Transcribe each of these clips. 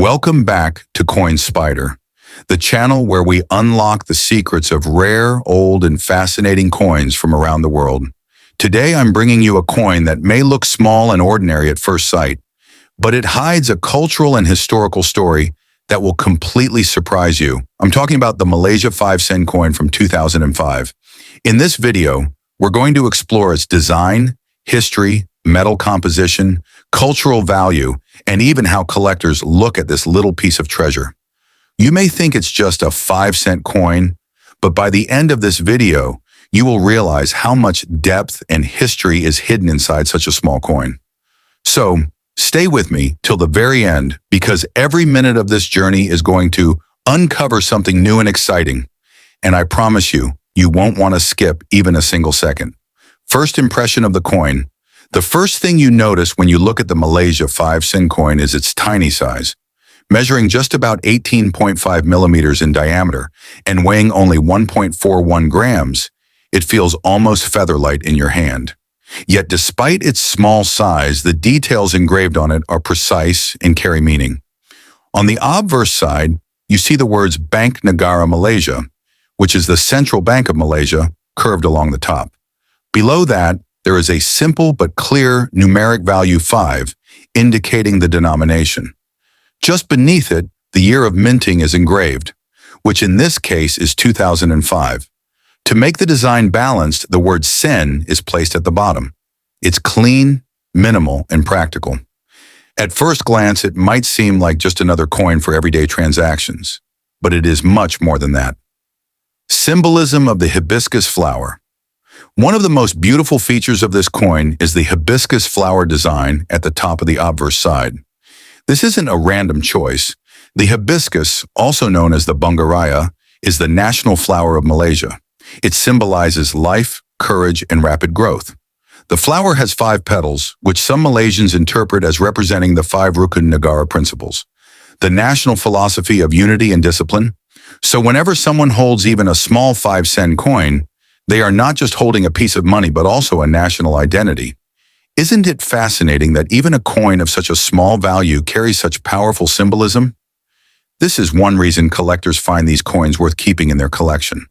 Welcome back to Coin Spyder, the channel where we unlock the secrets of rare, old, and fascinating coins from around the world. Today, I'm bringing you a coin that may look small and ordinary at first sight, but it hides a cultural and historical story that will completely surprise you. I'm talking about the Malaysia 5 Sen coin from 2005. In this video, we're going to explore its design, history, metal composition, cultural value, and even how collectors look at this little piece of treasure. You may think it's just a 5-cent coin, but by the end of this video, you will realize how much depth and history is hidden inside such a small coin. So, stay with me till the very end, because every minute of this journey is going to uncover something new and exciting. And I promise you, you won't want to skip even a single second. First impression of the coin. The first thing you notice when you look at the Malaysia 5 Sen coin is its tiny size. Measuring just about 18.5 millimeters in diameter and weighing only 1.41 grams, it feels almost feather-light in your hand. Yet despite its small size, the details engraved on it are precise and carry meaning. On the obverse side, you see the words Bank Negara Malaysia, which is the central bank of Malaysia, curved along the top. Below that, there is a simple but clear numeric value 5, indicating the denomination. Just beneath it, the year of minting is engraved, which in this case is 2005. To make the design balanced, the word Sen is placed at the bottom. It's clean, minimal, and practical. At first glance, it might seem like just another coin for everyday transactions, but it is much more than that. Symbolism of the hibiscus flower. One of the most beautiful features of this coin is the hibiscus flower design at the top of the obverse side. This isn't a random choice. The hibiscus, also known as the bungaraya, is the national flower of Malaysia. It symbolizes life, courage, and rapid growth. The flower has 5 petals, which some Malaysians interpret as representing the 5 Rukun Negara principles, the national philosophy of unity and discipline. So whenever someone holds even a small 5 Sen coin, they are not just holding a piece of money, but also a national identity. Isn't it fascinating that even a coin of such a small value carries such powerful symbolism? This is one reason collectors find these coins worth keeping in their collection.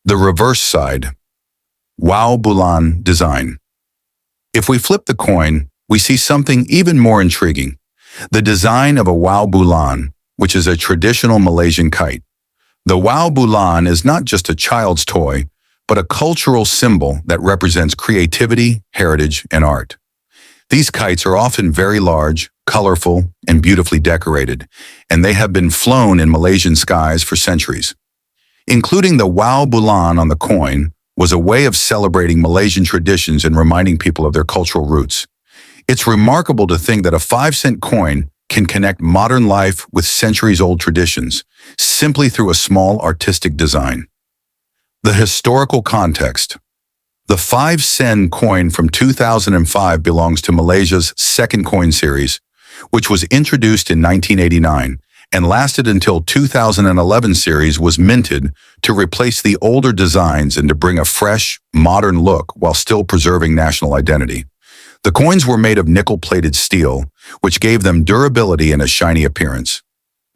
The reverse side. Wau Bulan design. If we flip the coin, we see something even more intriguing. The design of a Wau Bulan, which is a traditional Malaysian kite. The Wau Bulan is not just a child's toy, but a cultural symbol that represents creativity, heritage, and art. These kites are often very large, colorful, and beautifully decorated, and they have been flown in Malaysian skies for centuries. Including the Wau Bulan on the coin was a way of celebrating Malaysian traditions and reminding people of their cultural roots. It's remarkable to think that a 5-cent coin can connect modern life with centuries-old traditions, simply through a small artistic design. The historical context. The 5 Sen coin from 2005 belongs to Malaysia's second coin series, which was introduced in 1989 and lasted until 2011 series was minted to replace the older designs and to bring a fresh, modern look while still preserving national identity. The coins were made of nickel-plated steel, which gave them durability and a shiny appearance.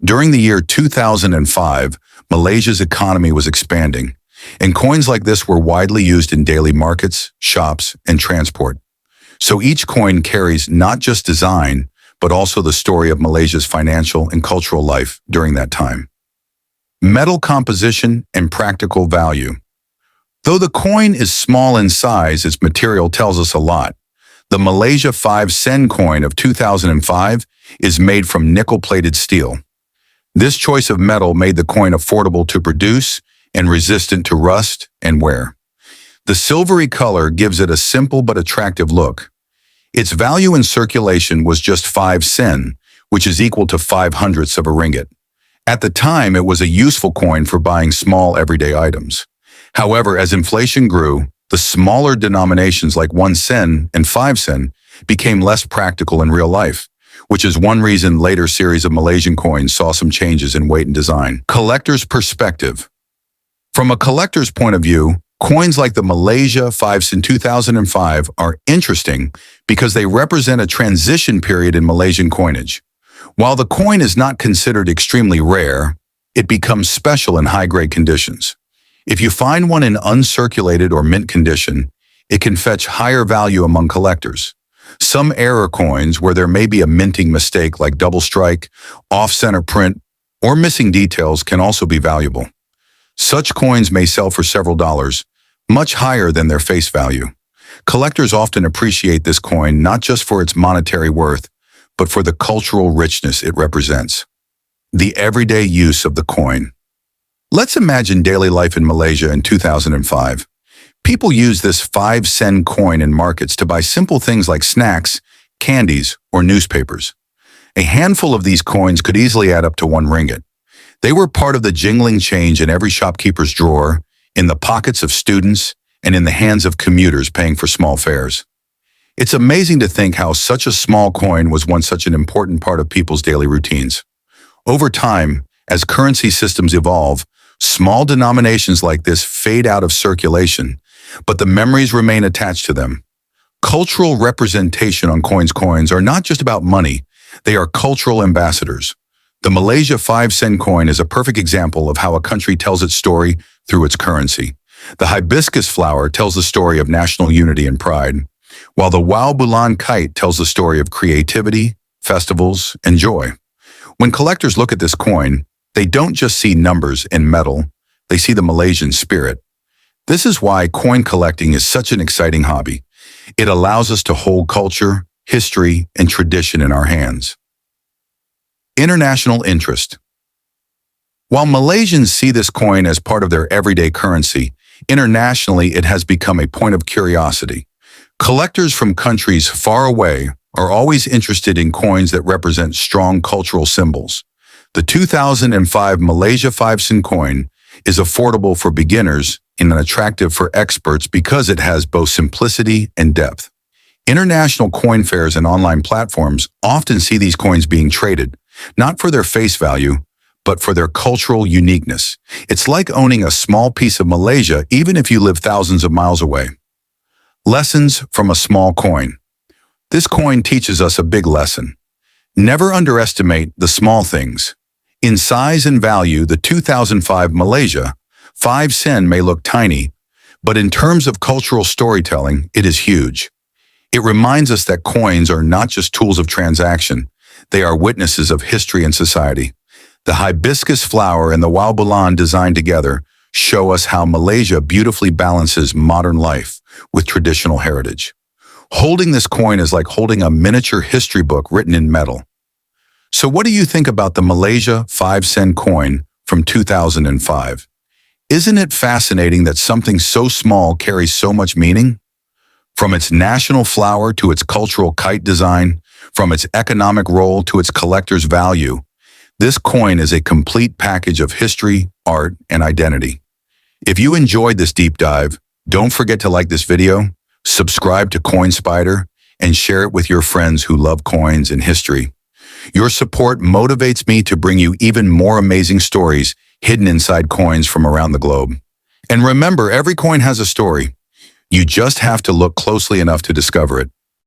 During the year 2005, Malaysia's economy was expanding, and coins like this were widely used in daily markets, shops, and transport. So each coin carries not just design, but also the story of Malaysia's financial and cultural life during that time. Metal composition and practical value. Though the coin is small in size, its material tells us a lot. The Malaysia 5 Sen coin of 2005 is made from nickel-plated steel. This choice of metal made the coin affordable to produce and resistant to rust and wear. The silvery color gives it a simple but attractive look. Its value in circulation was just 5 Sen, which is equal to 5/100ths of a ringgit. At the time, it was a useful coin for buying small everyday items. However, as inflation grew, the smaller denominations like 1 Sen and 5 Sen became less practical in real life, which is one reason later series of Malaysian coins saw some changes in weight and design. Collector's perspective. From a collector's point of view, coins like the Malaysia 5 Sen 2005 are interesting because they represent a transition period in Malaysian coinage. While the coin is not considered extremely rare, it becomes special in high-grade conditions. If you find one in uncirculated or mint condition, it can fetch higher value among collectors. Some error coins, where there may be a minting mistake like double strike, off-center print, or missing details, can also be valuable. Such coins may sell for several dollars, much higher than their face value. Collectors often appreciate this coin not just for its monetary worth, but for the cultural richness it represents. The everyday use of the coin. Let's imagine daily life in Malaysia in 2005. People use this 5 Sen coin in markets to buy simple things like snacks, candies, or newspapers. A handful of these coins could easily add up to 1 ringgit. They were part of the jingling change in every shopkeeper's drawer, in the pockets of students, and in the hands of commuters paying for small fares. It's amazing to think how such a small coin was once such an important part of people's daily routines. Over time, as currency systems evolve, small denominations like this fade out of circulation, but the memories remain attached to them. Cultural representation on coins are not just about money, they are cultural ambassadors. The Malaysia 5 Sen coin is a perfect example of how a country tells its story through its currency. The hibiscus flower tells the story of national unity and pride, while the Wau Bulan kite tells the story of creativity, festivals, and joy. When collectors look at this coin, they don't just see numbers and metal, they see the Malaysian spirit. This is why coin collecting is such an exciting hobby. It allows us to hold culture, history, and tradition in our hands. International interest. While Malaysians see this coin as part of their everyday currency, internationally it has become a point of curiosity. Collectors from countries far away are always interested in coins that represent strong cultural symbols. The 2005 Malaysia 5 Sen coin is affordable for beginners and attractive for experts because it has both simplicity and depth. International coin fairs and online platforms often see these coins being traded, not for their face value, but for their cultural uniqueness. It's like owning a small piece of Malaysia even if you live thousands of miles away. Lessons from a small coin. This coin teaches us a big lesson. Never underestimate the small things. In size and value, the 2005 Malaysia 5 Sen may look tiny, but in terms of cultural storytelling, it is huge. It reminds us that coins are not just tools of transaction, they are witnesses of history and society. The hibiscus flower and the Wau Bulan design together show us how Malaysia beautifully balances modern life with traditional heritage. Holding this coin is like holding a miniature history book written in metal. So what do you think about the Malaysia 5 Sen coin from 2005? Isn't it fascinating that something so small carries so much meaning? From its national flower to its cultural kite design, from its economic role to its collector's value, this coin is a complete package of history, art, and identity. If you enjoyed this deep dive, don't forget to like this video, subscribe to Coin Spyder, and share it with your friends who love coins and history. Your support motivates me to bring you even more amazing stories hidden inside coins from around the globe. And remember, every coin has a story. You just have to look closely enough to discover it.